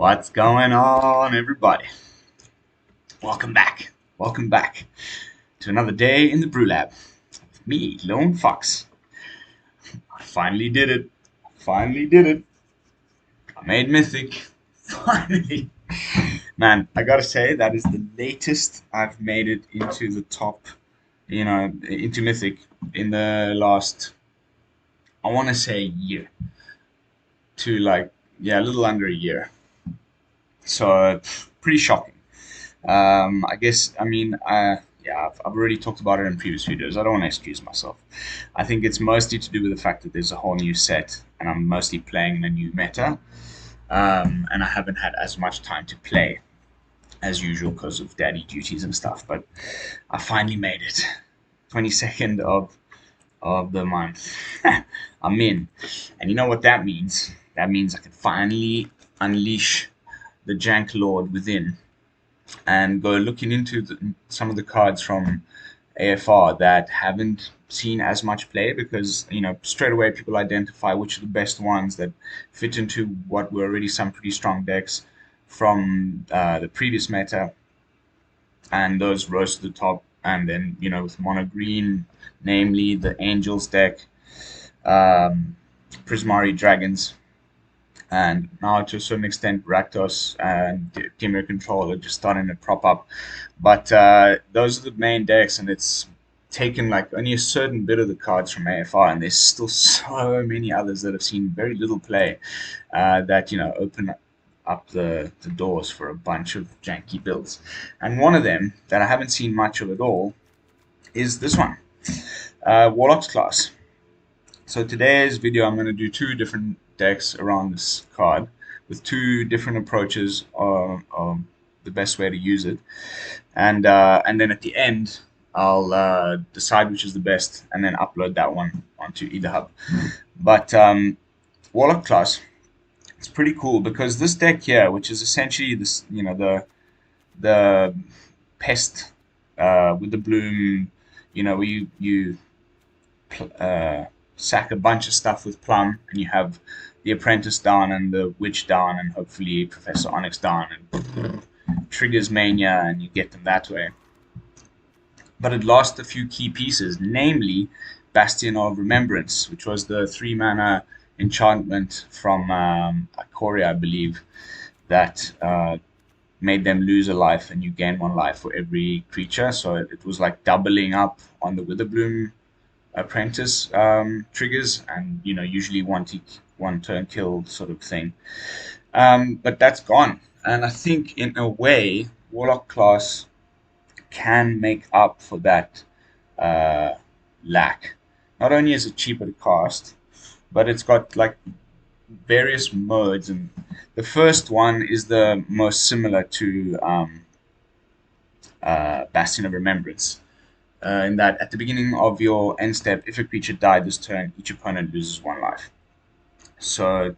What's going on, everybody? Welcome back. Welcome back to another day in the BrewLab. Me, Lone Fox. I finally did it. Finally did it. I made Mythic. Finally. Man, I gotta say, that is the latest I've made it into the top, into Mythic in the last, I want to say, year. To a little under a year. So, pretty shocking. I've already talked about it in previous videos. I don't want to excuse myself. I think it's mostly to do with the fact that there's a whole new set, and I'm mostly playing in a new meta, and I haven't had as much time to play as usual because of daddy duties and stuff. But I finally made it. 22nd of the month. I'm in. And you know what that means? That means I can finally unleash the Jank Lord within and go looking into some of the cards from AFR that haven't seen as much play because, straight away people identify which are the best ones that fit into what were already some pretty strong decks from the previous meta, and those rose to the top. And then, with mono green, namely the Angels deck, Prismari Dragons, and now to a certain extent Rakdos and Dimir Control are just starting to prop up. But those are the main decks, and it's taken like only a certain bit of the cards from AFR, and there's still so many others that have seen very little play that open up the doors for a bunch of janky builds. And one of them that I haven't seen much of at all is this one, Warlock Class. So today's video I'm going to do two different decks around this card with two different approaches of the best way to use it, and then at the end I'll decide which is the best and then upload that one onto either hub. But Warlock Class, it's pretty cool because this deck here, which is essentially this, the Pest Witherbloom, where you sack a bunch of stuff with Plumb, and you have the Apprentice down and the Witch down, and hopefully Professor Onyx down, and triggers Mania, and you get them that way. But it lost a few key pieces, namely Bastion of Remembrance, which was the 3-mana enchantment from Ikoria, I believe, that made them lose a life, and you gain 1 life for every creature. So it was like doubling up on the Witherbloom Apprentice triggers, and usually one turn kill sort of thing. But that's gone, and I think in a way Warlock Class can make up for that lack. Not only is it cheaper to cast, but it's got like various modes, and the first one is the most similar to Bastion of Remembrance. In that at the beginning of your end step, if a creature died this turn, each opponent loses 1 life. So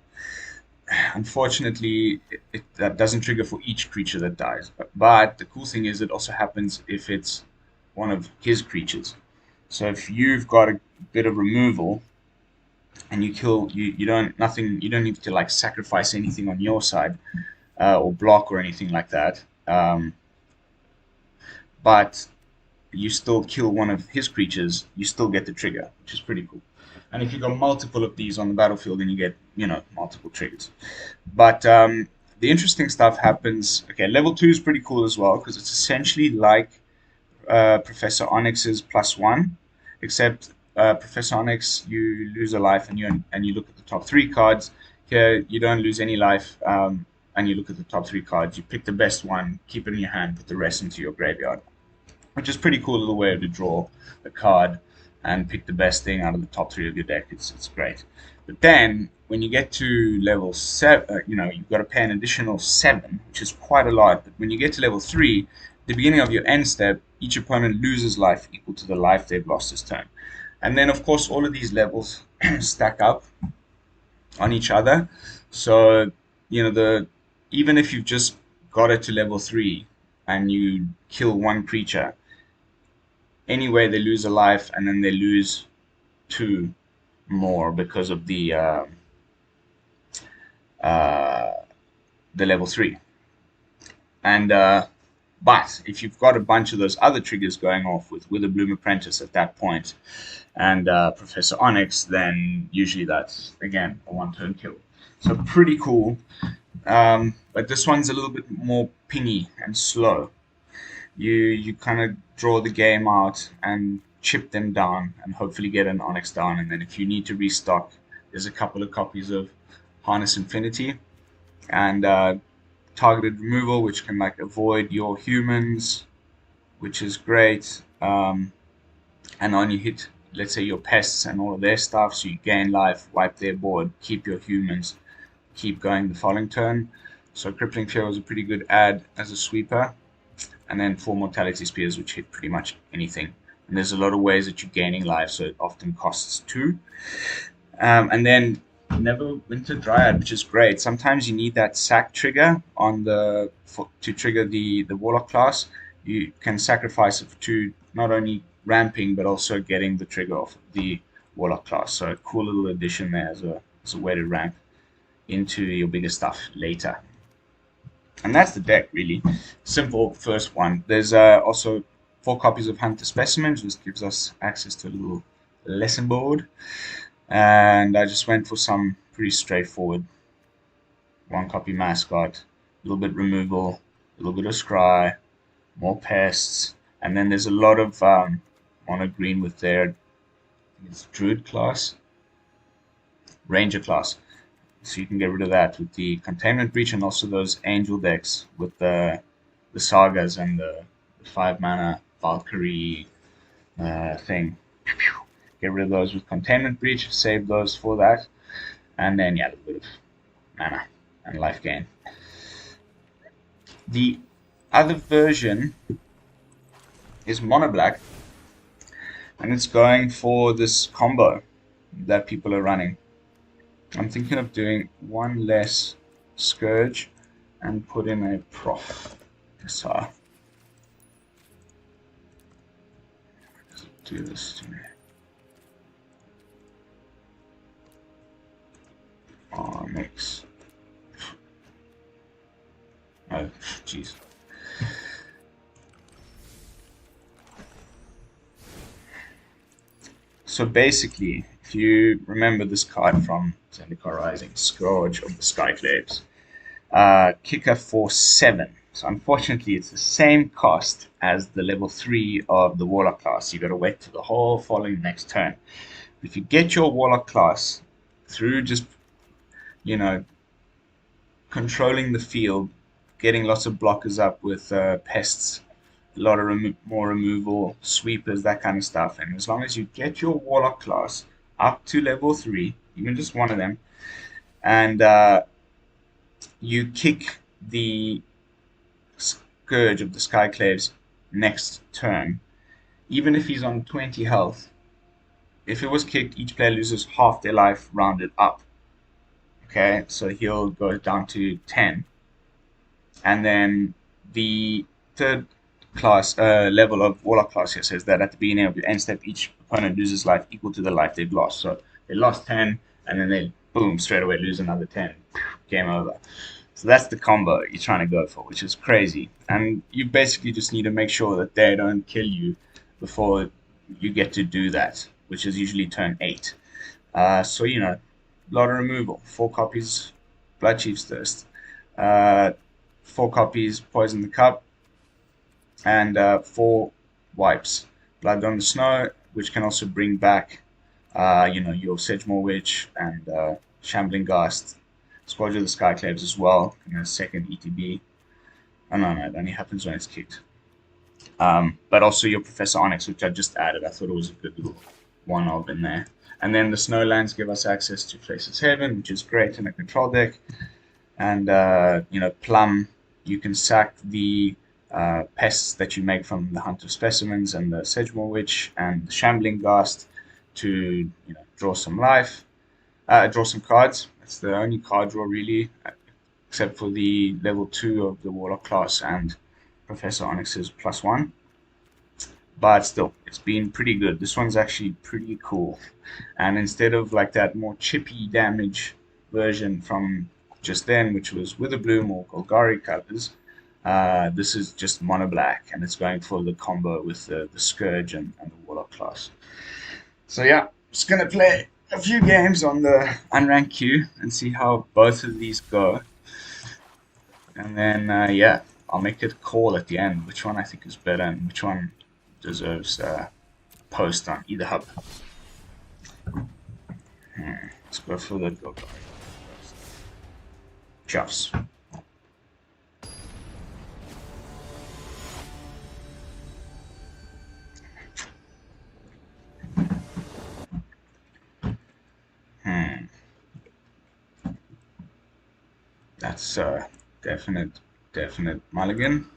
unfortunately that doesn't trigger for each creature that dies, but the cool thing is it also happens if it's one of his creatures. So if you've got a bit of removal and you kill, you don't need to like sacrifice anything on your side or block or anything like that, but you still kill one of his creatures, you still get the trigger, which is pretty cool. And if you got multiple of these on the battlefield, then you get, multiple triggers. But the interesting stuff happens. Okay, level 2 is pretty cool as well, because it's essentially like Professor Onyx's +1, except Professor Onyx, you lose a life and you look at the top 3 cards. Here, you don't lose any life, and you look at the top 3 cards. You pick the best one, keep it in your hand, put the rest into your graveyard, which is pretty cool little way to draw a card and pick the best thing out of the top 3 of your deck. It's great. But then when you get to level 7, you've got to pay an additional 7, which is quite a lot. But when you get to level 3, at the beginning of your end step, each opponent loses life equal to the life they've lost this turn. And then, of course, all of these levels stack up on each other. So, even if you've just got it to level 3 and you kill 1 creature, anyway they lose a life, and then they lose 2 more because of the the level 3. And but if you've got a bunch of those other triggers going off with Witherbloom Apprentice at that point and Professor Onyx, then usually that's, again, a one-turn kill. So pretty cool. But this one's a little bit more pingy and slow. You kind of draw the game out and chip them down and hopefully get an Onyx down. And then if you need to restock, there's a couple of copies of Harness Infinity and targeted removal, which can like avoid your humans, which is great. And on you hit, let's say, your pests and all of their stuff, so you gain life, wipe their board, keep your humans, keep going the following turn. So Crippling Fear was a pretty good add as a sweeper. And then 4 Mortality Spears, which hit pretty much anything. And there's a lot of ways that you're gaining life, so it often costs 2. And then Neverwinter Dryad, which is great. Sometimes you need that sack trigger on to trigger the Warlock class. You can sacrifice it to not only ramping but also getting the trigger off the Warlock class. So a cool little addition there as a way to ramp into your bigger stuff later. And that's the deck, really. Simple first one. There's also 4 copies of Hunter Specimens, which gives us access to a little lesson board. And I just went for some pretty straightforward 1 copy Mascot, a little bit removal, a little bit of scry, more pests, and then there's a lot of mono green with their Druid class, Ranger class. So you can get rid of that with the Containment Breach and also those Angel decks with the Sagas and the 5 mana Valkyrie thing. Get rid of those with Containment Breach, save those for that, and then yeah, a little bit of mana and life gain. The other version is mono black, and it's going for this combo that people are running. I'm thinking of doing 1 less Scourge and put in a Professor. Do this to me. Onyx. Oh, jeez. So basically, if you remember this card from Zendikar Rising, Scourge of the Skyclaves, kicker for 7. So unfortunately, it's the same cost as the level 3 of the Warlock class. You got to wait till the whole following next turn. If you get your Warlock class through just, you know, controlling the field, getting lots of blockers up with pests, a lot of more removal, sweepers, that kind of stuff. And as long as you get your Warlock class up to level 3, even just one of them, and you kick the Scourge of the Skyclaves next turn, even if he's on 20 health, if it was kicked, each player loses half their life rounded up. Okay, so he'll go down to 10. And then the third class level of Warlock class here says that at the beginning of your end step, each opponent loses life equal to the life they've lost. So they lost 10, and then they, boom, straight away lose another 10. Game over. So that's the combo you're trying to go for, which is crazy. And you basically just need to make sure that they don't kill you before you get to do that, which is usually turn 8. So, you know, a lot of removal. 4 copies Bloodchief's Thirst. 4 copies Poison the Cup. And 4 wipes. Blood on the Snow, which can also bring back, you know, your Sedgemoor Witch and Shambling Ghast. Scourge of the Skyclaves as well, in a second ETB. Oh no, it only happens when it's kicked. But also your Professor Onyx, which I just added. I thought it was a good little one-of in there. And then the Snowlands give us access to Faceless Haven, which is great in a control deck. And, you know, Plumb, you can sack the pests that you make from the Hunt of Specimens and the Sedgemoor Witch and the Shambling Ghast to, you know, draw some life, draw some cards. That's the only card draw really, except for the level 2 of the Warlock class and Professor Onyx's +1. But still, it's been pretty good. This one's actually pretty cool. And instead of like that more chippy damage version from just then, which was Witherbloom or Golgari colors. This is just mono black, and it's going for the combo with the Scourge and the Warlock class. So yeah, just gonna play a few games on the unranked queue and see how both of these go. And then yeah, I'll make a call at the end which one I think is better and which one deserves post on either hub. Let's go for the Golgari. Chuffs. That's definite mulligan.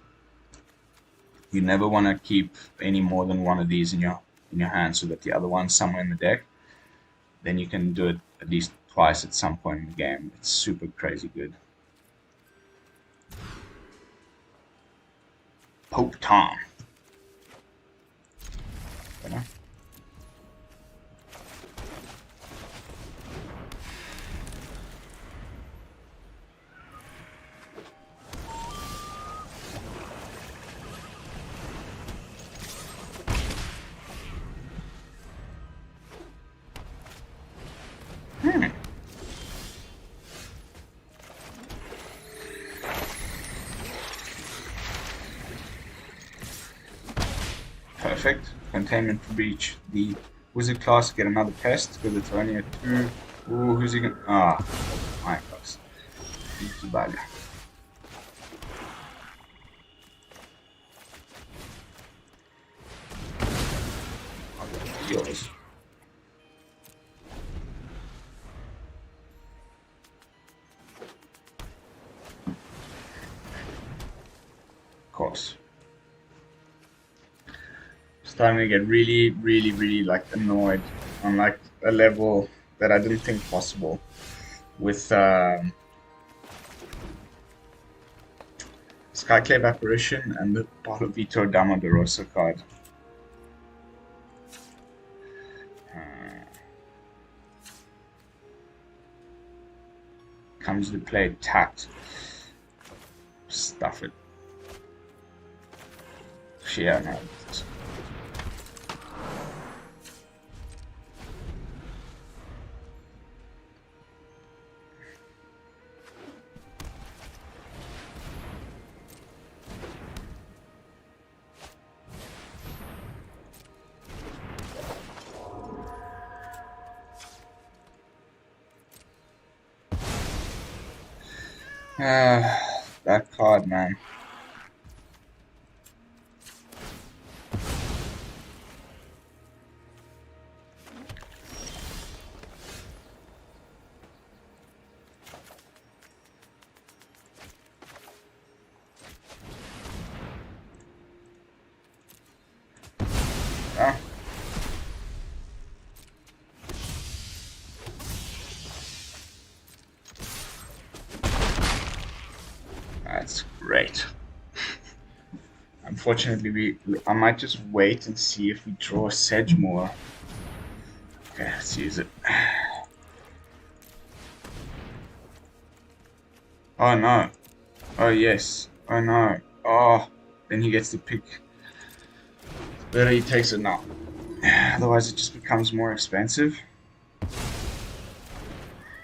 You never want to keep any more than one of these in your hand so that the other one's somewhere in the deck. Then you can do it at least twice at some point in the game. It's super crazy good. Pope Tom. Better. Perfect. Containment Breach. The wizard class get another pest because it's only a 2. Ooh, who's he gonna... Ah, my class. Too bad. Yours. Of course. Starting to get really like annoyed on like a level that I didn't think possible with Skyclave Apparition and the Paulo Vitor Dama de Rosa card. Comes to play tapped. Stuff it. Yeah, no. That card, man. That's great. Unfortunately, I might just wait and see if we draw Sedgemoor. Okay, let's use it. Oh no. Oh yes. Oh no. Oh, then he gets to pick. Better he takes it now. Otherwise, it just becomes more expensive.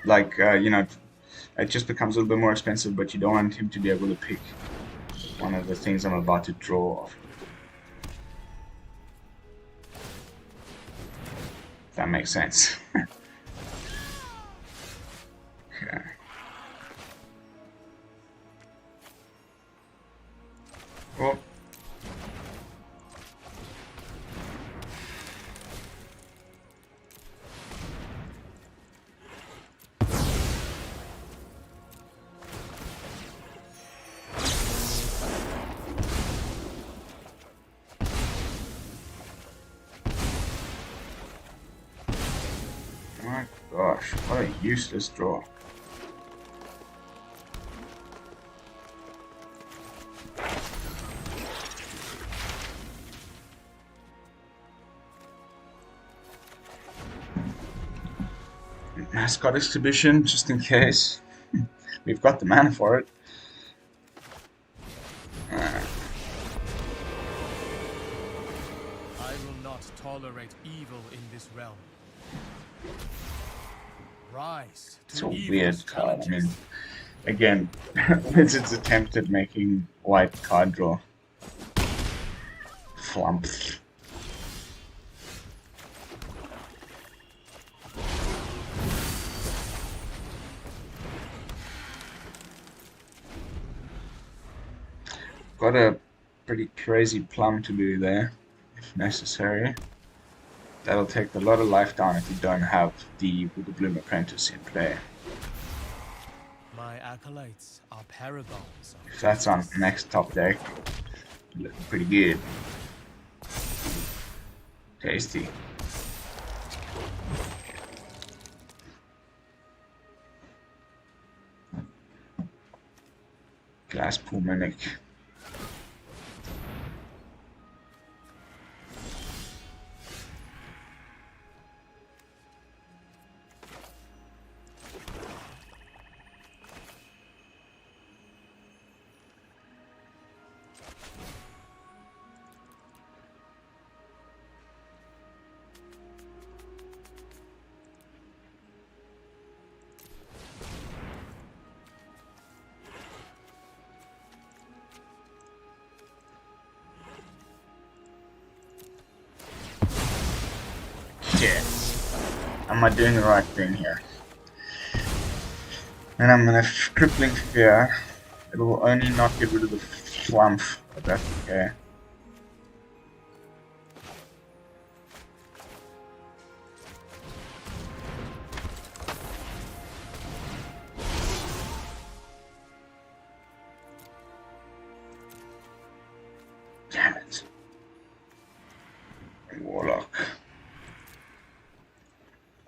Like, you know, it just becomes a little bit more expensive, but you don't want him to be able to pick one of the things I'm about to draw off. If that makes sense. Okay. Well. My gosh, what a useless draw. Mascot Exhibition, just in case. We've got the mana for it. I will not tolerate evil in this realm. Rise to It's a evil's weird card. I mean, challenges. again, Wizards attempted making white card draw. Flump. Got a pretty crazy plum to do there, if necessary. That'll take a lot of life down if you don't have the Witherbloom Apprentice in play. My acolytes are paragons. If that's on next top deck, looking pretty good. Tasty. Glass Pool Mimic. Am I doing the right thing here? And I'm gonna Crippling Fear. It will only not get rid of the flump, but that's okay. Damn it. Warlock.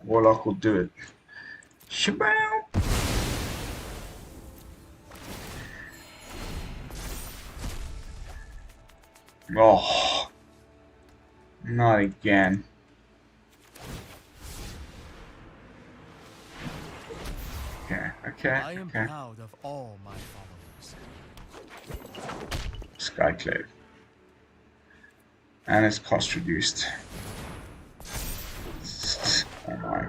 Warlock will do it. Shabam! Oh, not again. Okay. I am proud of all my followers. Skyclave. And its cost reduced. Oh my.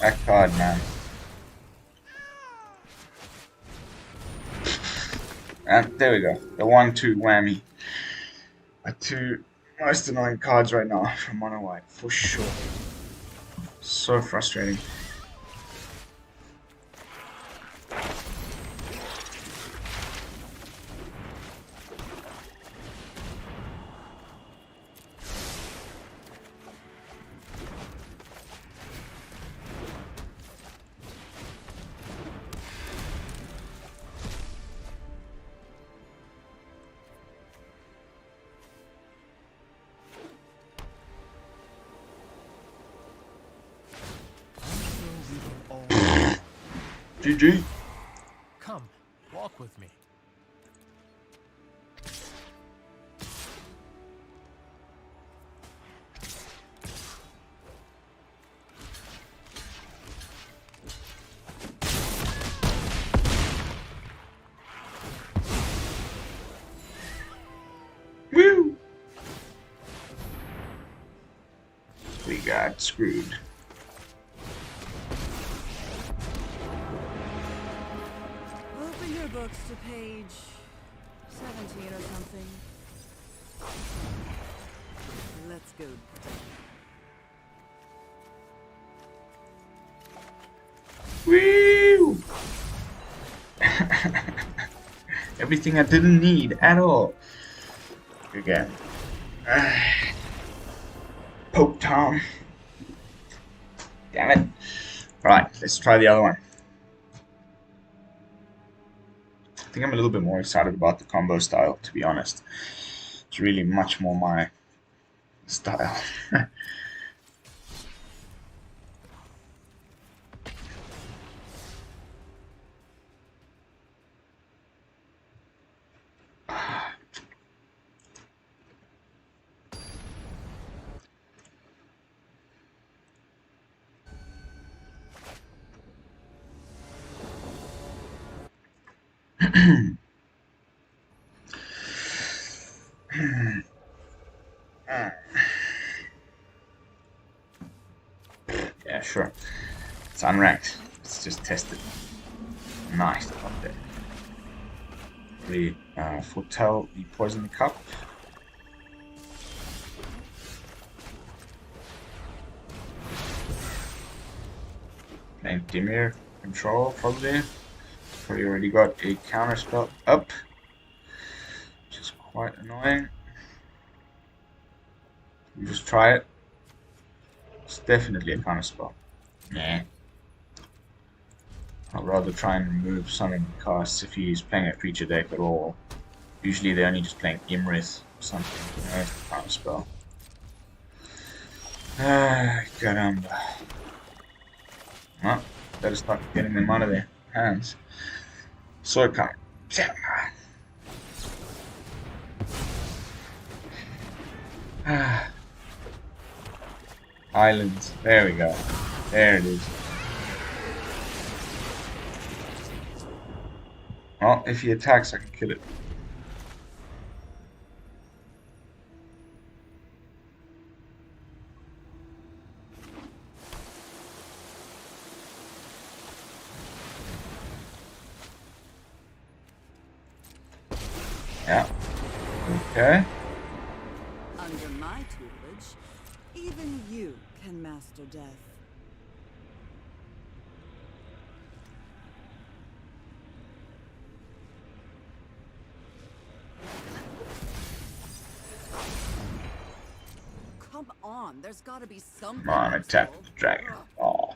That card, man. And there we go. The 1-2 whammy. My two most annoying cards right now from mono white, for sure. So frustrating. GG. Come, walk with me. Woo! We got screwed. Open your books to page 17 or something. Let's go. Woo! Everything I didn't need at all. Again. Poke Tom. Damn it. Right, let's try the other one. I think I'm a little bit more excited about the combo style, to be honest. It's really much more my style. Yeah, sure. It's unranked. Let's just test it. Nice up there. We foretell the poison cup. Playing Dimir control probably. Probably already got a counter spell up, which is quite annoying. You just try it. It's definitely a counter spell. Nah. I'd rather try and remove summoning casts if he's playing a creature deck at all. Usually they're only just playing Imrith or something, you know, it's a counter spell. Caramba. Well, better start getting them out of their hands. Sword coming. Islands. There we go. There it is. Well, if he attacks, I can kill it. Yeah. Okay. Under my tutelage, even you can master death. Come on, there's gotta be something. Come on, attack the dragon. Oh.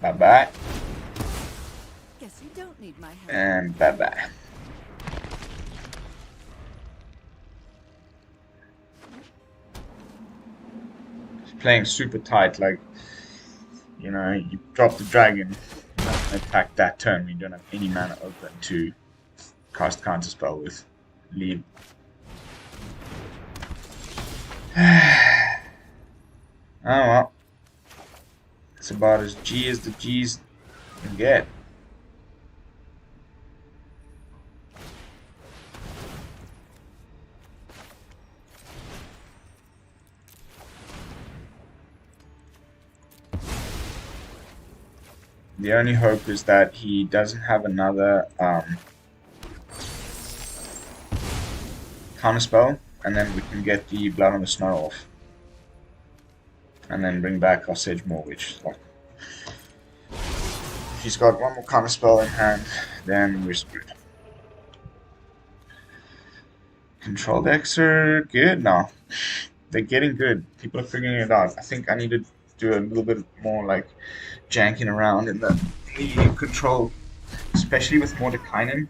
Bye bye. Guess you don't need my help. And bye bye. He's playing super tight, like, you know, you drop the dragon, you don't attack that turn, you don't have any mana open to cast counterspell with. Leave. Oh well. It's about as G as the G's can get. The only hope is that he doesn't have another counterspell, and then we can get the Blood on the Snarl off. And then bring back our Sedgemoor Witch. Like, if he's got one more counterspell in hand, then we're screwed. Control decks are good now. They're getting good. People are figuring it out. I think I need to do a little bit more like janking around in the control, especially with Mortality.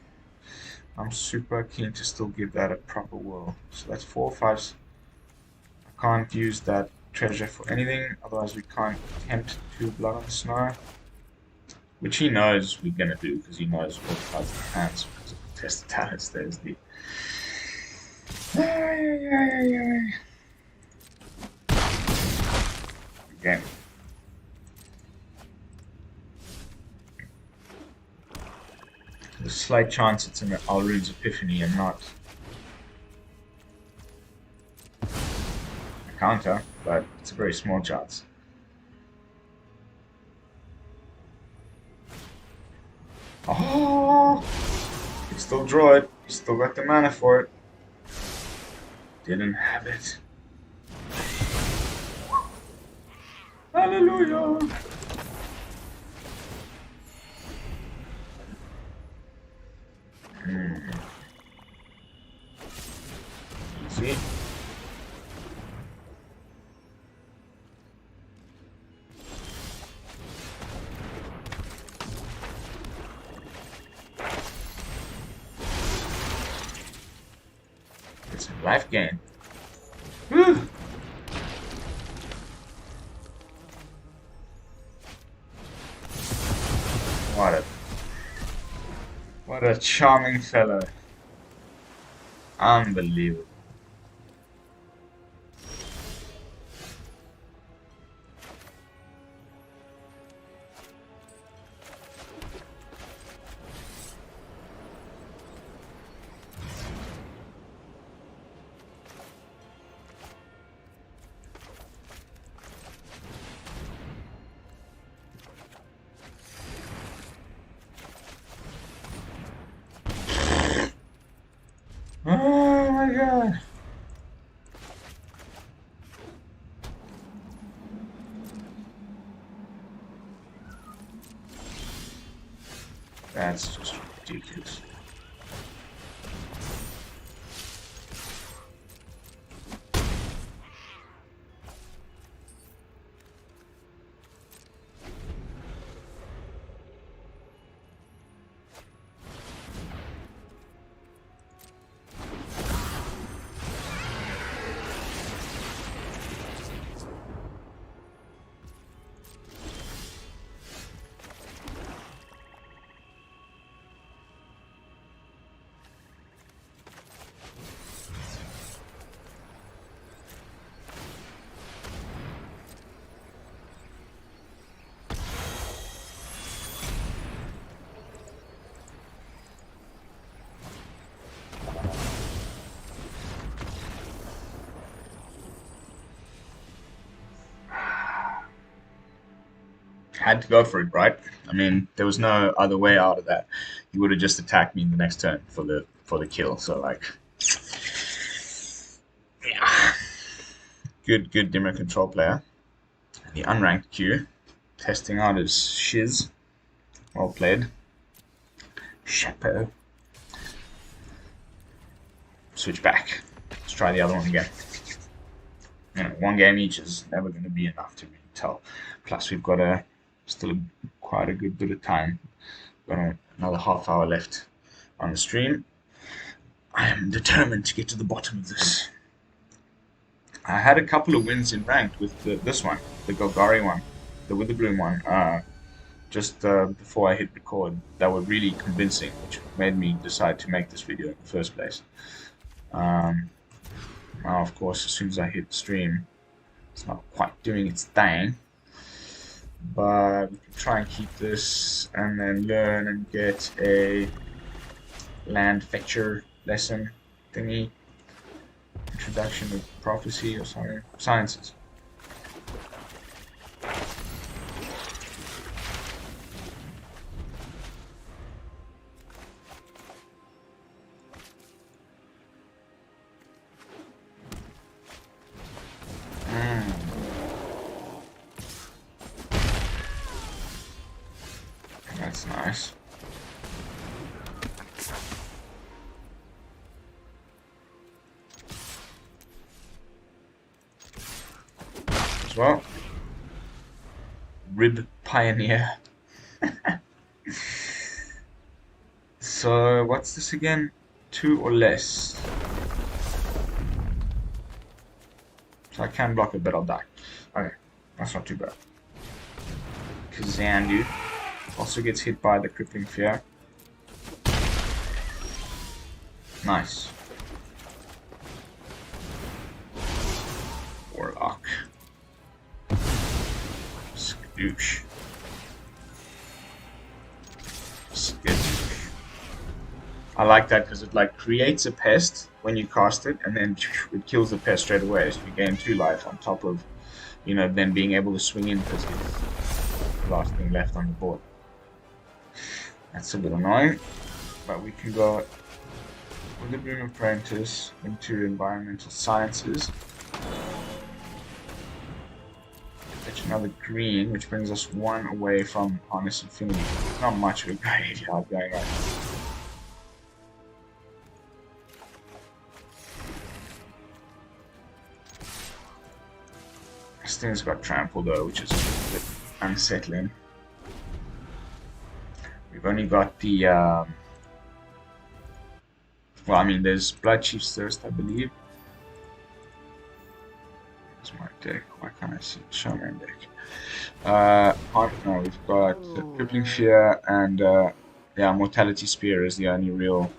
I'm super keen to still give that a proper whirl. So that's 4 or 5s. I can't use that treasure for anything, otherwise we can't attempt to Blood on the Snarl, which he knows we're gonna do because he knows all the cards in the hands because of the test of talents. There's the game. There's a slight chance it's an Alrune's Epiphany and not a counter, but it's a very small chance. Oh! He still draw it. He still got the mana for it. Didn't have it. Hallelujah! Easy. It's a life gain. Woo! What a charming fellow. Unbelievable. my god. That's just ridiculous. Had to go for it, right? I mean, there was no other way out of that. He would have just attacked me in the next turn for the kill. So like, yeah, good dimmer control player. The unranked queue, testing out his shiz. Well played. Chapeau. Switch back. Let's try the other one again. You know, one game each is never going to be enough to really tell. Plus, we've got still quite a good bit of time. Got another half hour left on the stream. I am determined to get to the bottom of this. I had a couple of wins in ranked with this one, the Golgari one, the Witherbloom one, just before I hit record. That were really convincing, which made me decide to make this video in the first place. Now, of course, as soon as I hit stream, it's not quite doing its thing. But we can try and keep this and then learn and get a land fetcher lesson thingy. Introduction of prophecy or something. Sciences. That's nice. As well. Rib Pioneer. So, what's this again? 2 or less. So I can block it, but I'll die. Okay, that's not too bad. Kazandu also gets hit by the Crippling Fear. Nice. Warlock. Scourge. I like that because it like creates a pest when you cast it, and then it kills the pest straight away. So you gain 2 life on top of, you know, then being able to swing in because it's the last thing left on the board. That's a bit annoying, but we can go with the Witherbloom Apprentice into Environmental Sciences. Fetch another green, which brings us 1 away from Harness Infinity. Not much of a graveyard going on. This thing's got trample though, which is a bit unsettling. We've only got the well, I mean, there's Bloodchief's Thirst, I believe. That's my deck. Why can't I see Showman deck? No, we've got Crippling Fear and yeah, Mortality Spear is the only real.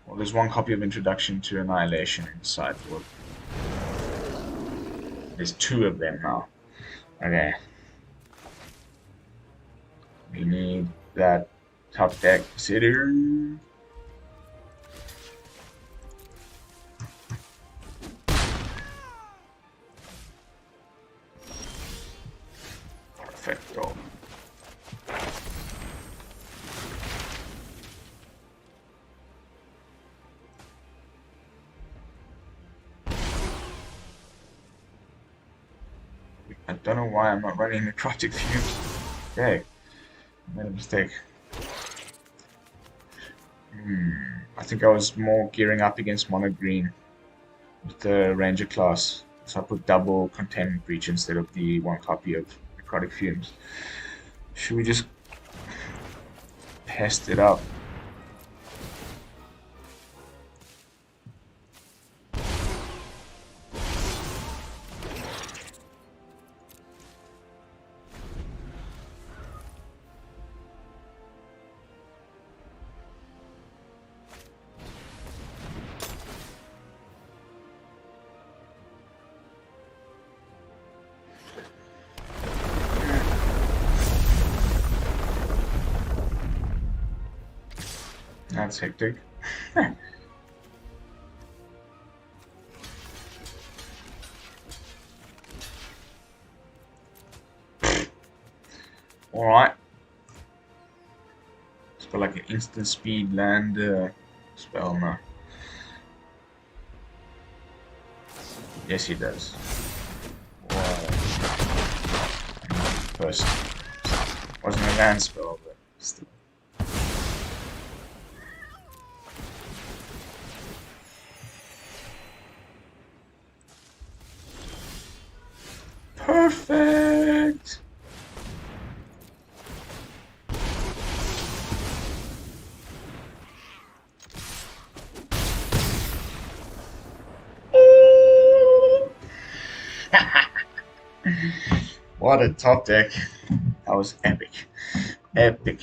Well, there's 1 copy of Introduction to Annihilation in the sideboard. There's 2 of them now. Okay. We need that top deck consider. Perfecto. I don't know why I'm not running Necrotic Fumes. Okay, I made a mistake. I think I was more gearing up against mono green with the Ranger class. So I put double Containment Breach instead of the one copy of Necrotic Fumes. Should we just pest it up? That's hectic. Alright. It's got like an instant speed land spell now. Yes, he does. Wow. First. Wasn't a land spell, but still. Perfect! What a top deck. That was epic. Epic.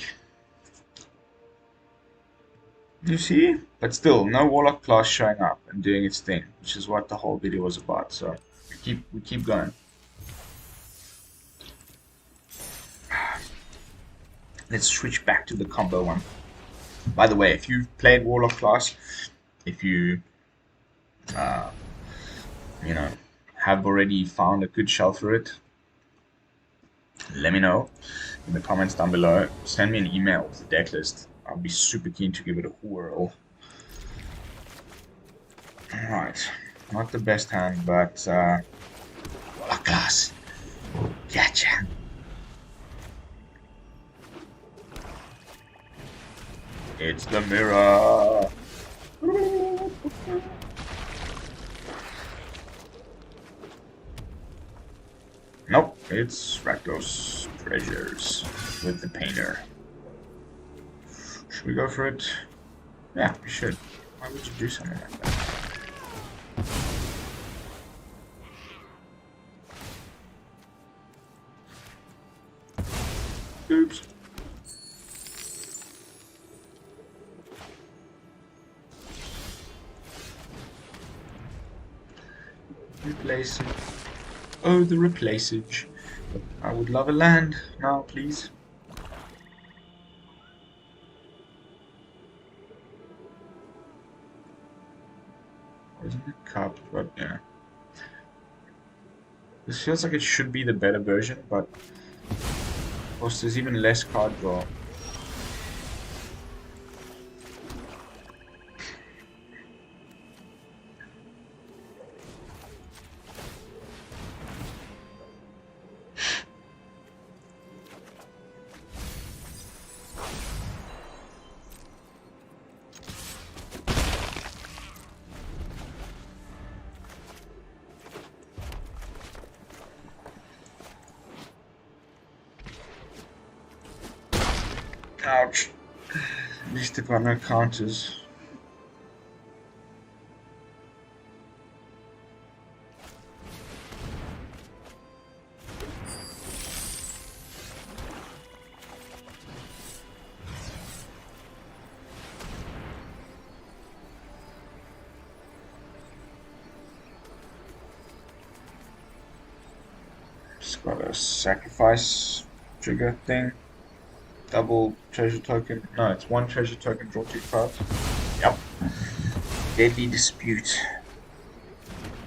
You see? But still, no Warlock Class showing up and doing its thing, which is what the whole video was about, so we keep going. Let's switch back to the combo one. By the way, if you've played Warlock Class, if you, you know, have already found a good shell for it, let me know in the comments down below. Send me an email with the deck list. I'll be super keen to give it a whirl. Alright, not the best hand, but Warlock Class. Gotcha. It's the mirror. Nope, it's Rakdos Treasures with the painter. Should we go for it? Yeah, we should. Why would you do something like that? Oops. Replace it. Oh, the replaceage. I would love a land now, please. Wasn't a cup, but yeah. This feels like it should be the better version, but of course there's even less card draw. Ouch. At least they've got no counters. Just got a sacrifice trigger thing. Double treasure token. No, it's one treasure token, draw 2 cards. Yep. Deadly Dispute.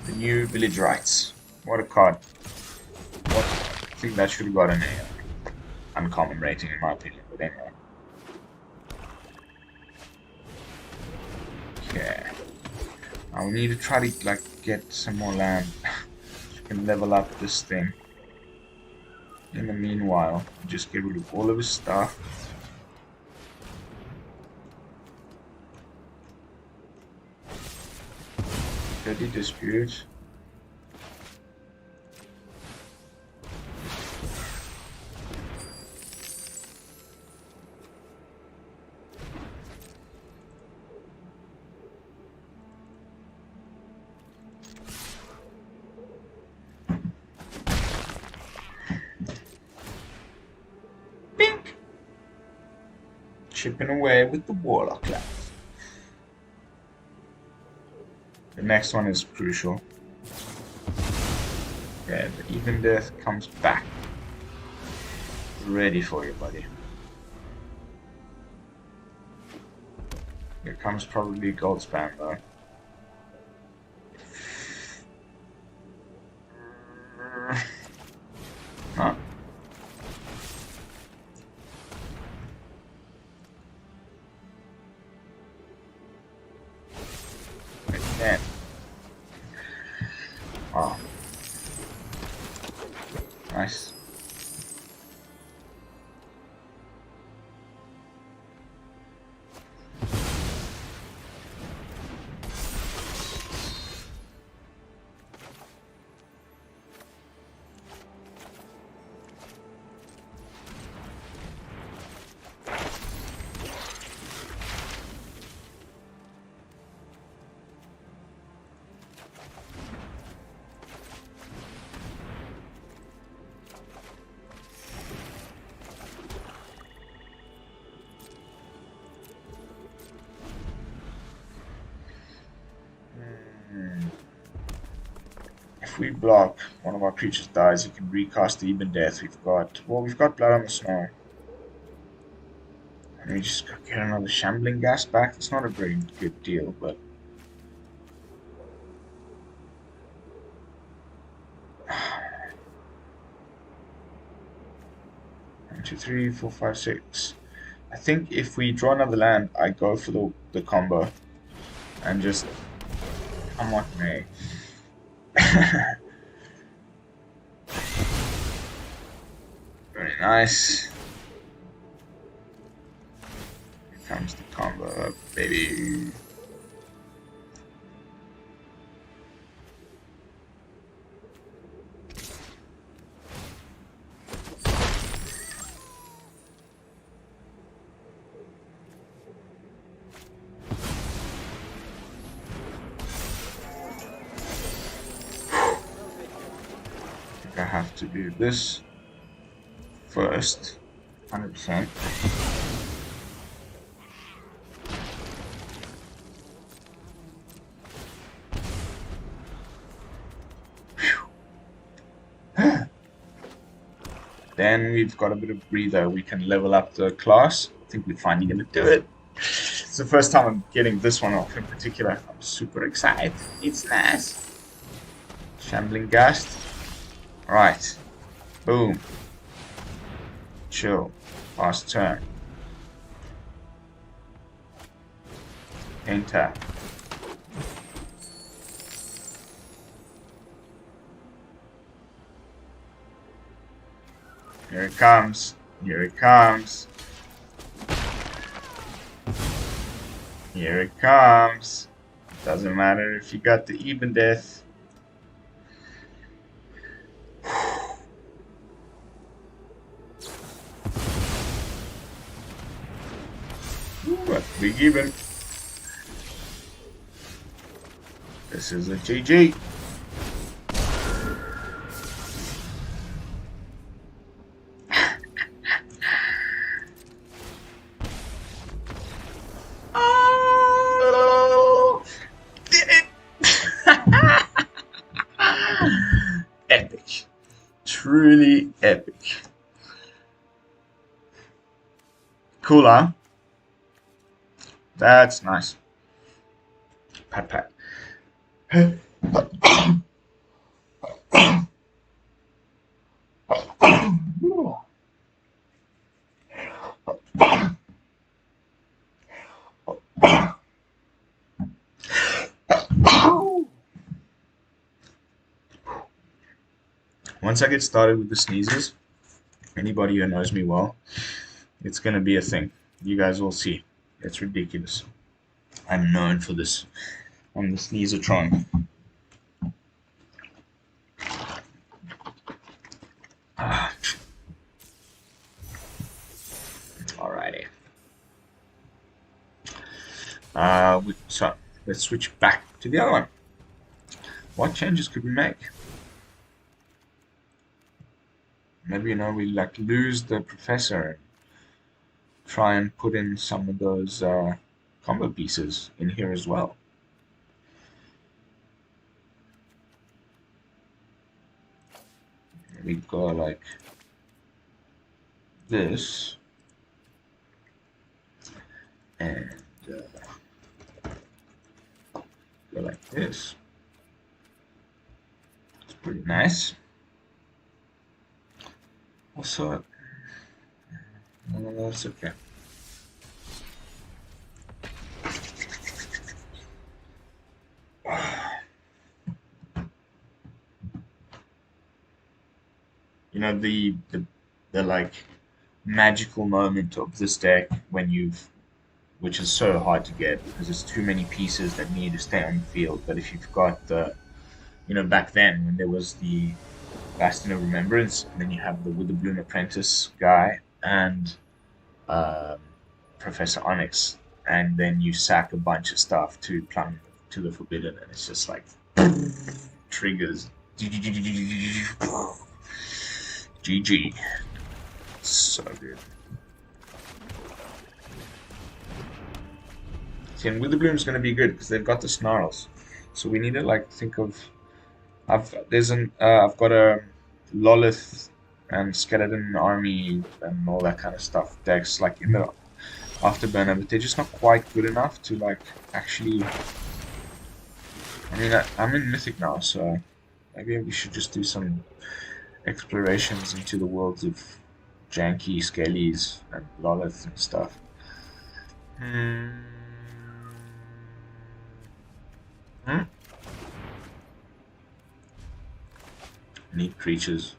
The new Village Rites. What a card. What? I think that should have got an uncommon rating in my opinion, but anyway. Okay. Now we need to try to like get some more land. So we can level up this thing. In the meanwhile, just get rid of all of his stuff. Petty dispute. Bink! Chipping away with the Warlock Class. The next one is crucial. Yeah, the Even Death comes back. Ready for you, buddy. Here comes probably gold spam though. Huh. Again. Oh. Nice. If we block, one of our creatures dies, you can recast the Even Death. We've got Blood on the Snow. And we just get another Shambling Ghast back. It's not a very good deal, but... One, two, three, four, five, six. I think if we draw another land, I go for the combo. And just... come what may. Very nice. Here comes the combo up, baby. I have to do this first, 100%. Then we've got a bit of breather. We can level up the class. I think we're finally going to do it. It's the first time I'm getting this one off in particular. I'm super excited. It's nice. Shambling Ghast. Alright. Boom. Chill. Last turn. Enter. Here it comes. Here it comes. Here it comes. Doesn't matter if you got the Even Death. Big even. This is a GG. Oh, did it! Epic. Truly epic. Cool, huh? That's nice. Pat pat. Once I get started with the sneezes, Anybody who knows me well, it's gonna be a thing. You guys will see. It's ridiculous. I'm known for this on the Sneezertron. Alrighty. So let's switch back to the other one. What changes could we make? Maybe, you know, we like lose the Professor and try and put in some of those combo pieces in here as well. We go like this, and go like this. It's pretty nice. Also, no, that's okay. You know, the like magical moment of this deck when which is so hard to get because there's too many pieces that need to stay on the field. But if you've got the, you know, back then when there was the Bastion of Remembrance, and then you have the Witherbloom Apprentice guy and Professor Onyx, and then you sack a bunch of stuff to Plumb the Forbidden, and it's just like triggers. GG. So good. See, and Witherbloom's going to be good because they've got the snarls. So we need to like think of. I've got a Lolith and Skeleton Army and all that kind of stuff decks like in the Afterburner, but they're just not quite good enough to like actually. I mean, I'm in Mythic now, so maybe we should just do some explorations into the worlds of Janky, Skellies, and Lolith and stuff. Neat creatures.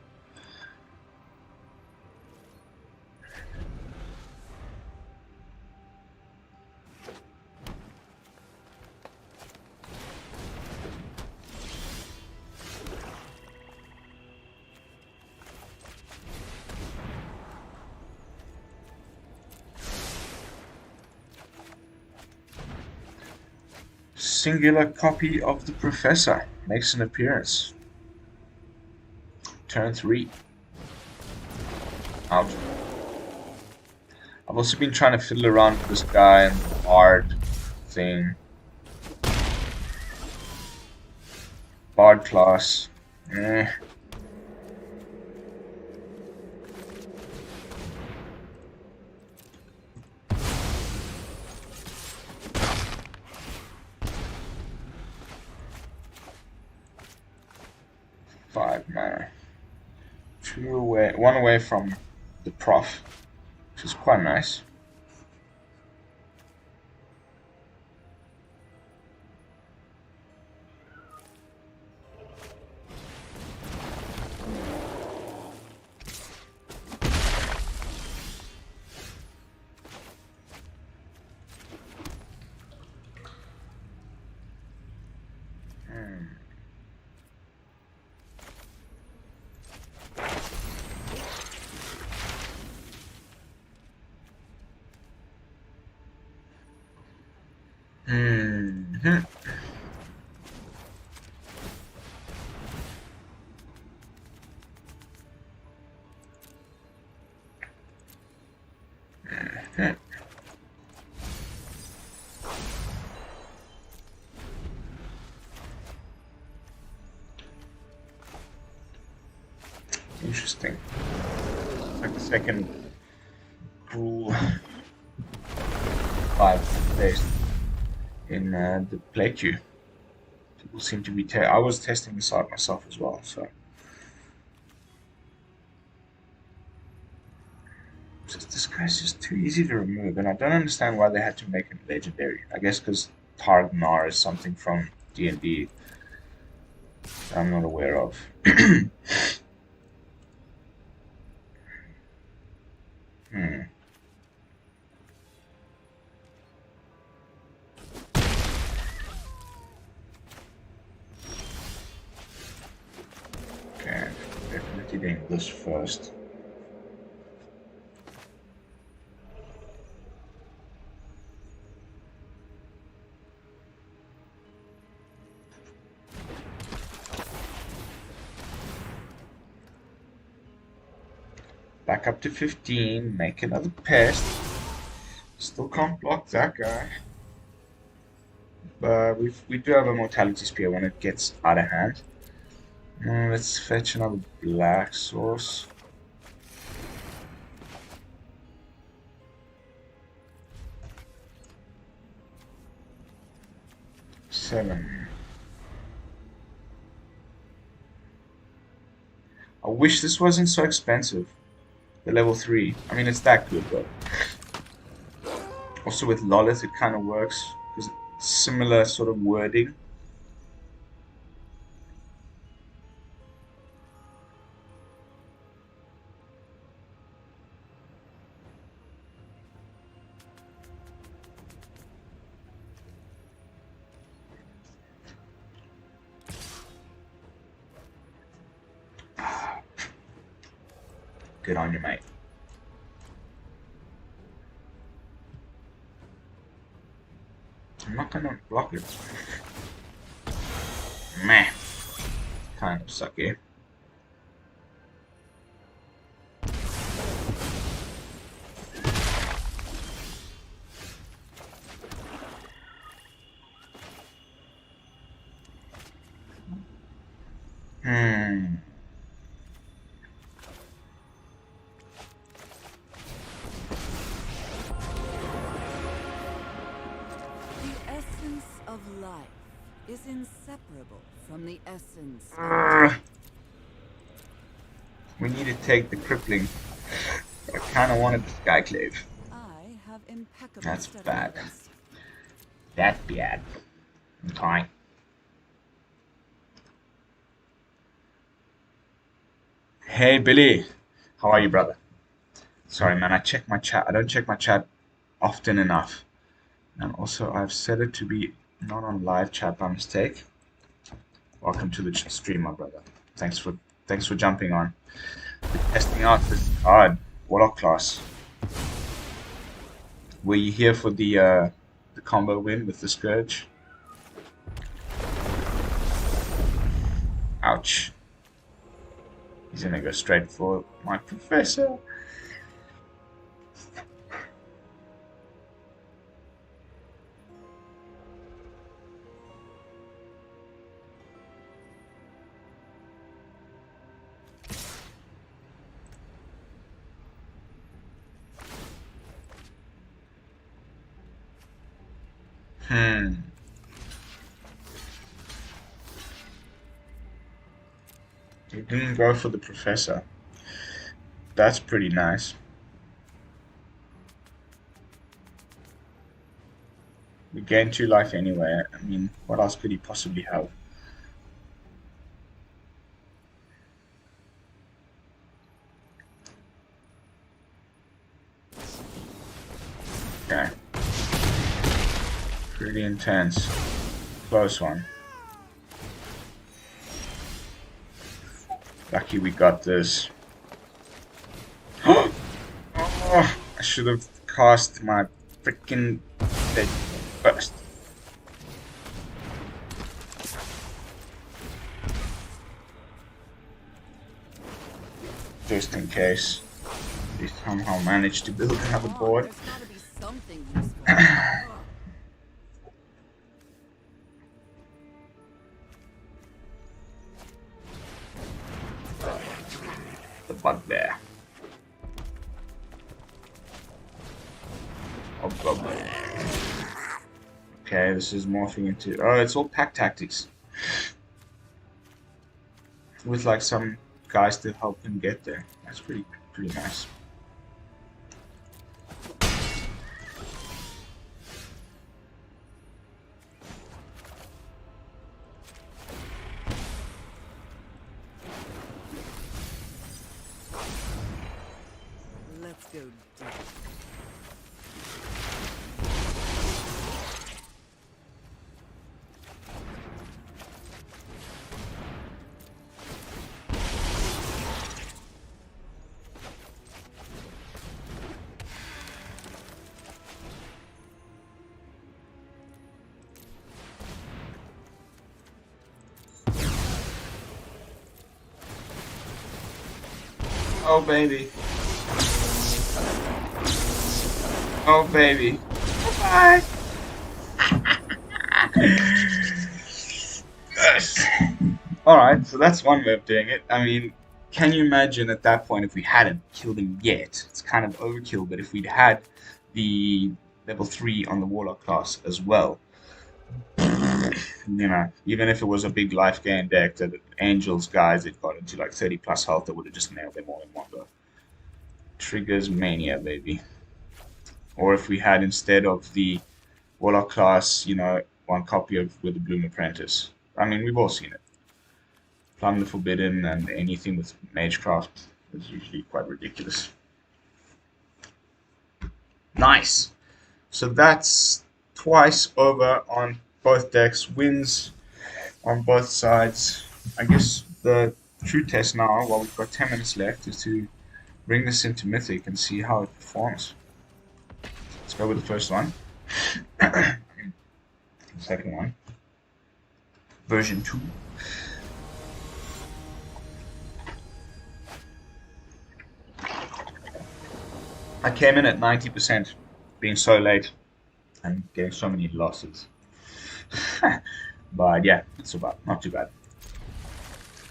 Singular copy of the Professor makes an appearance. Turn 3. Out. I've also been trying to fiddle around with this guy and the Bard thing. Bard class. Eh. One away from the Prof, which is quite nice. Interesting. Like the second rule 5 days in the play queue. People seem to be. I was testing this out myself as well, so. This guy's just too easy to remove, and I don't understand why they had to make him legendary. I guess because Targnar is something from D&D I'm not aware of. Hmm. Okay, definitely doing this first. Back up to 15, make another pest. Still can't block that guy. But we do have a Mortality Spear when it gets out of hand. Let's fetch another black source. Seven. I wish this wasn't so expensive. The level 3. I mean, it's that good, but also with Lolith, it kind of works because it's similar sort of wording. Good on you, mate. I'm not gonna block it. Meh. Kind of sucky. Of life is inseparable from the essence. We need to take the Crippling. I kind of wanted the Skyclave. I have impeccable. That's bad. That's bad. Okay. Hey Billy, how are you, brother? Sorry, man. I check my chat. I don't check my chat often enough. And also, I've set it to be not on live chat by mistake. Welcome to the stream, my brother. Thanks for jumping on. We're testing out this card, Warlock Class. Were you here for the combo win with the Scourge? Ouch. He's gonna go straight for my Professor. He didn't go for the Professor. That's pretty nice. We gained 2 life anyway. I mean, what else could he possibly have? Okay. Pretty intense. Close one. Lucky we got this. Oh, I should have cast my freaking dead first. Just in case. We somehow managed to build another board. There's gotta be something useful. The bugbear. Oh, bugbear. Okay, this is morphing into. Oh, it's all pack tactics. With like some guys to help him get there. That's pretty nice. Let's go deep. Oh baby. Oh baby. Bye. Yes. Alright, so that's one way of doing it. I mean, can you imagine at that point if we hadn't killed him yet? It's kind of overkill, but if we'd had the level 3 on the Warlock class as well, you know, even if it was a big life gain deck that Angels guys that got into like 30 plus health, that would have just nailed them all in one go. Triggers Mania, baby. Or if we had, instead of the Warlock class, you know, one copy of Witherbloom Apprentice. I mean, we've all seen it. Plumb the Forbidden and anything with Magecraft is usually quite ridiculous. Nice. So that's twice over on both decks. Wins on both sides. I guess the true test now, while we've got 10 minutes left, is to bring this into Mythic and see how it performs. Let's go with the first one. Second one. Version 2. I came in at 90%, being so late and getting so many losses. But yeah, it's not too bad.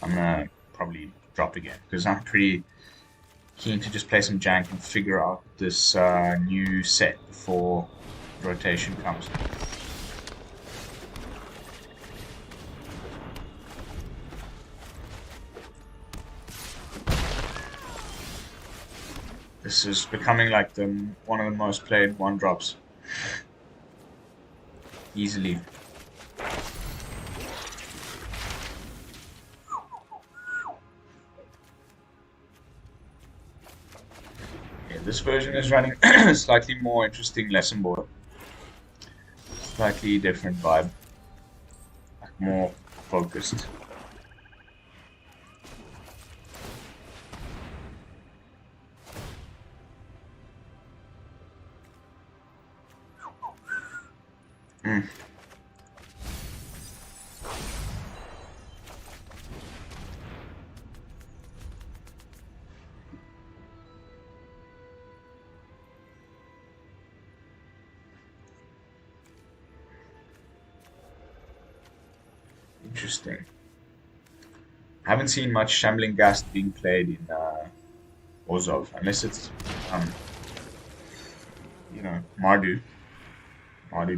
I'm gonna probably drop again because I'm pretty keen to just play some Jank and figure out this new set before rotation comes. This is becoming like one of the most played 1-drops. Easily. Yeah, this version is running a slightly more interesting lesson board. Slightly different vibe. Like more focused. Interesting. I haven't seen much Shambling Ghast being played in Ozov, unless it's you know, Mardu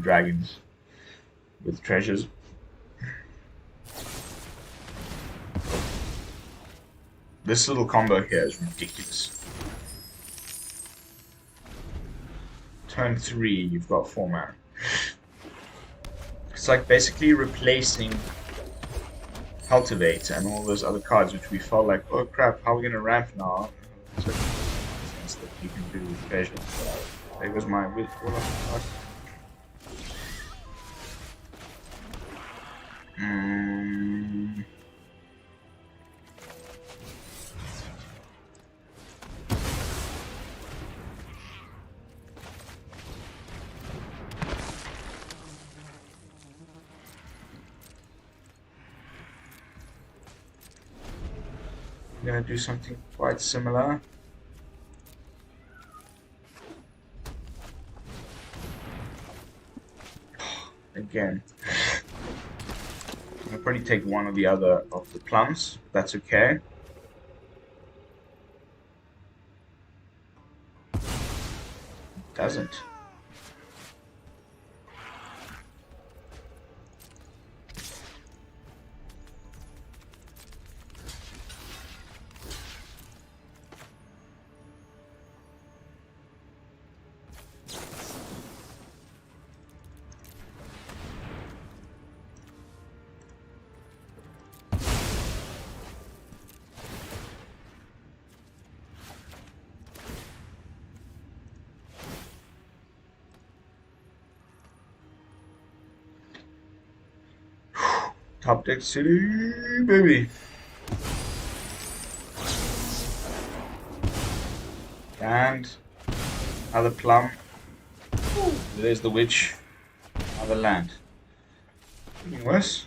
dragons with treasures. This little combo here is ridiculous. Turn 3, you've got 4 mana. It's like basically replacing Cultivate and all those other cards which we felt like, oh crap, how are we gonna ramp now? So things that you can do with treasures. There goes my Warlock Class. I'm gonna do something quite similar. Again, I'll probably take one or the other of the plums. That's okay. Doesn't. Top deck city, baby. And another plum. There's the witch. Another land. Getting worse.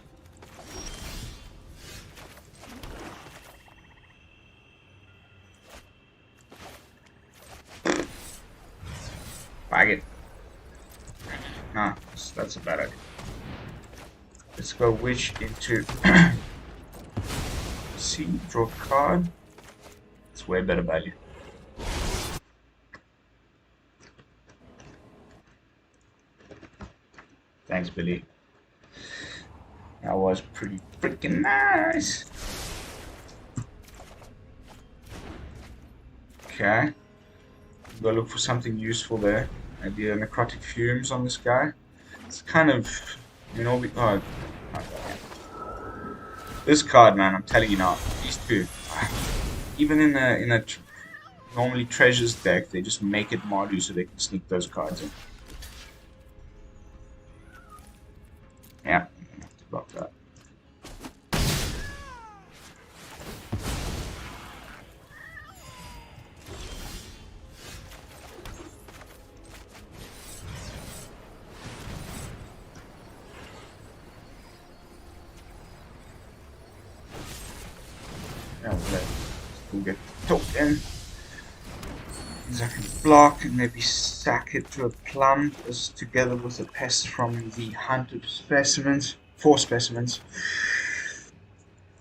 Bag it. Nah, that's a bad idea. Let's go witch into see, draw a card. It's way better value. Thanks, Billy. That was pretty freaking nice. Okay. Go look for something useful there. Maybe a necrotic fumes on this guy. It's kind of, you know, oh, this card, man. I'm telling you now, these two. Even in a normally treasures deck, they just make it Mardu so they can sneak those cards in. Yeah, I'm gonna have to block that. Yeah, we'll get the token. I can block and maybe sack it to a plum as together with a pest from the hunted specimens. 4 specimens.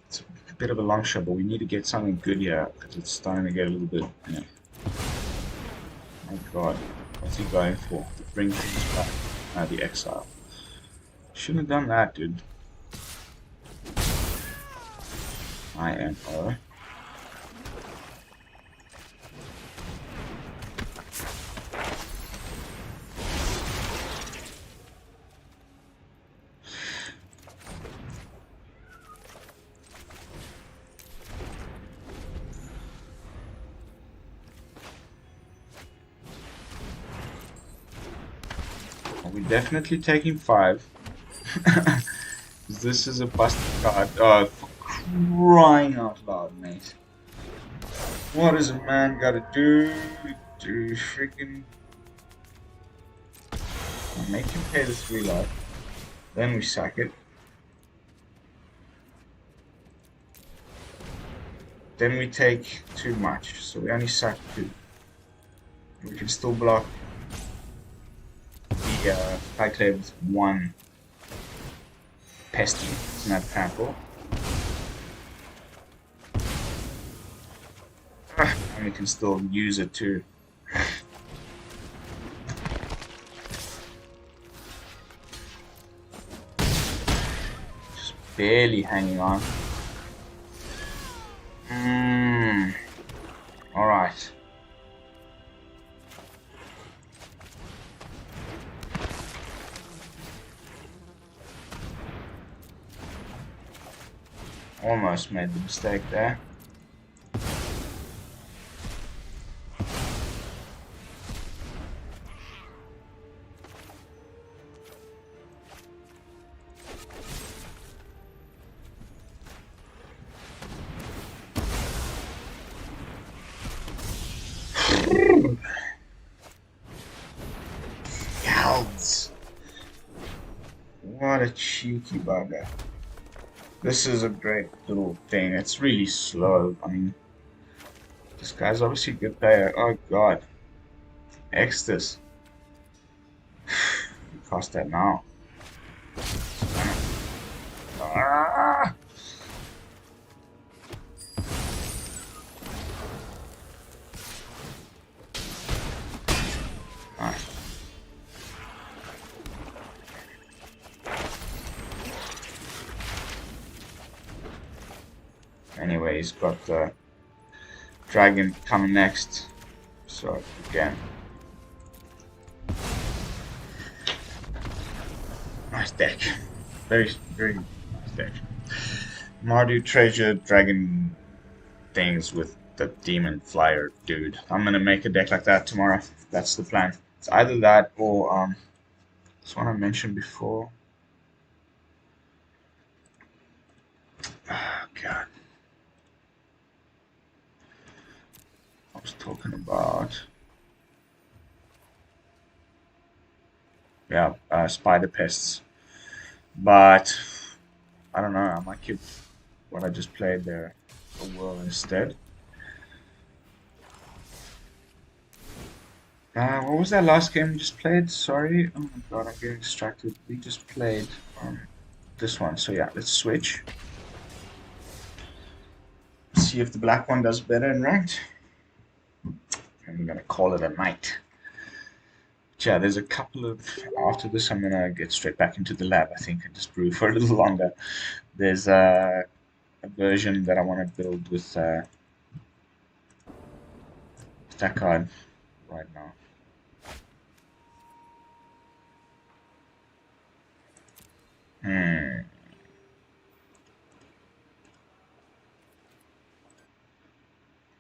It's a bit of a long shot, but we need to get something good here because it's starting to get a little bit. Yeah. My god, what's he going for? To bring things back. The exile. Shouldn't have done that, dude. I am. We're definitely taking 5. This is a busted card. Oh, for crying out loud, mate. What does a man gotta do to freaking make him pay the 3 life? Then we sack it. Then we take too much, so we only sack 2. We can still block the Skyclaves 1 pesty, it's not trample. And we can still use it too. Just barely hanging on. Alright. Almost made the mistake there. Yowz. What a cheeky bugger. This is a great little thing. It's really slow. I mean, this guy's obviously a good player. Oh god. X this. Cost that now. Ah! Nice. Anyway, he's got the dragon coming next, so again, nice deck, very nice deck. Mardu treasure dragon things with the demon flyer dude. I'm gonna make a deck like that tomorrow. That's the plan. It's either that or this one I mentioned before. talking about? Yeah, spider pests. But I don't know. I might keep what I just played there a whirl instead. What was that last game we just played? Sorry. Oh my god, I'm getting distracted. We just played this one. So yeah, let's switch. See if the black one does better in ranked. And we're gonna call it a night. But yeah, there's a couple of... After this, I'm gonna get straight back into the lab, I think, and just brew for a little longer. There's a version that I want to build with that card right now.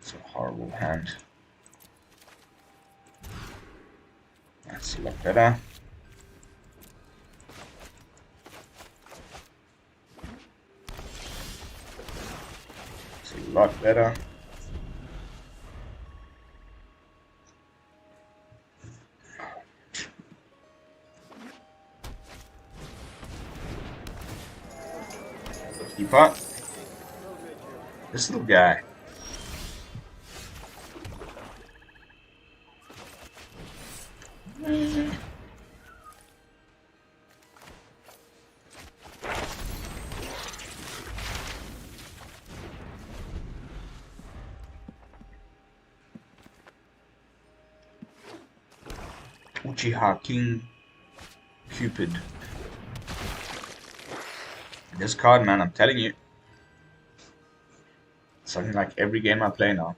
It's a horrible hand. That's a lot better. It's a lot better. Keep up. This little guy. Uchiha King Cupid. This card, man, I'm telling you. Something like every game I play now.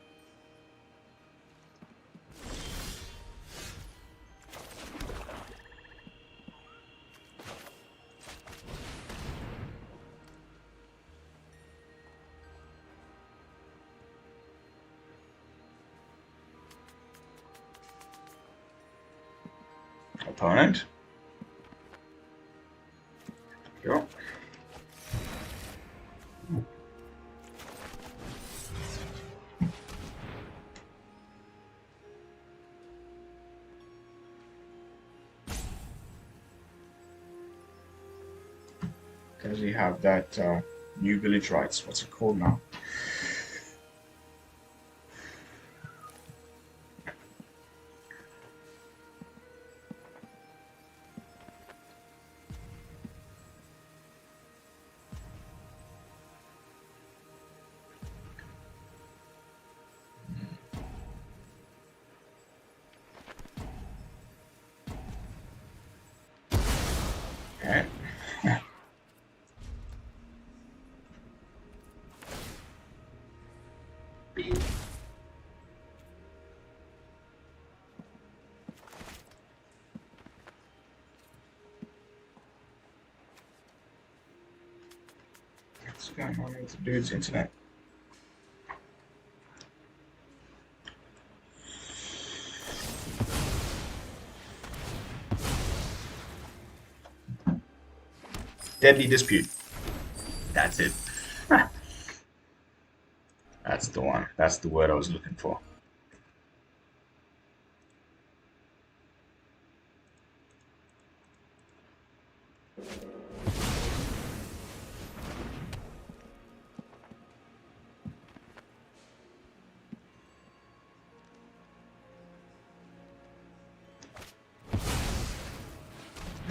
Opponent. Go. Does he have that new village rights? What's it called now? Okay. What's going on with the dude's internet? Deadly Dispute. That's it. That's the one. That's the word I was looking for.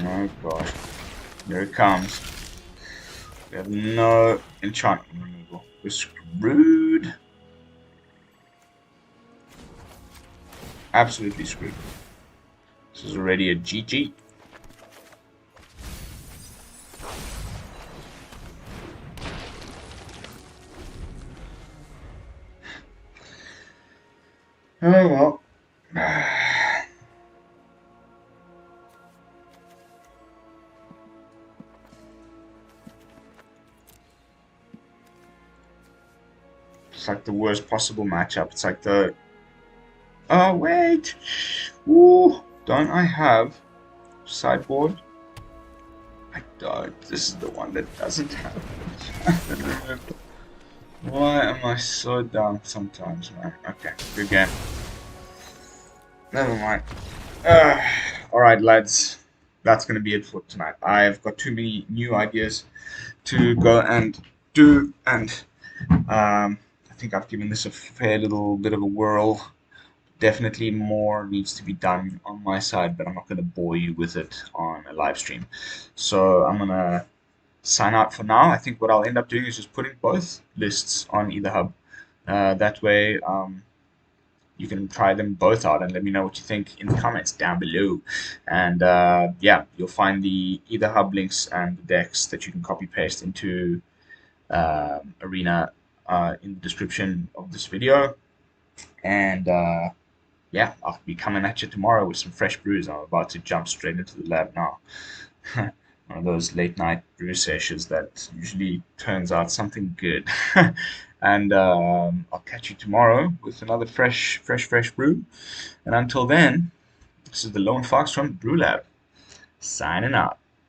Oh god. Here it comes. We have no enchantment removal. We're screwed. Absolutely screwed. This is already a GG. Oh well. It's like the worst possible matchup. It's like the... Oh, wait! Ooh, don't I have Sideboard? I don't. This is the one that doesn't have it. Why am I so dumb sometimes, man? Okay, good game. Never mind. Uh, Alright, lads. That's going to be it for tonight. I've got too many new ideas to go and do, and I think I've given this a fair little bit of a whirl. Definitely more needs to be done on my side, but I'm not going to bore you with it on a live stream. So I'm going to sign out for now. I think what I'll end up doing is just putting both lists on either hub. That way, you can try them both out and let me know what you think in the comments down below. And yeah, you'll find the either hub links and the decks that you can copy paste into Arena in the description of this video. And yeah, I'll be coming at you tomorrow with some fresh brews. I'm about to jump straight into the lab now. One of those late night brew sessions that usually turns out something good. And I'll catch you tomorrow with another fresh brew. And until then, this is the Lone Fox from BrewLab, signing out.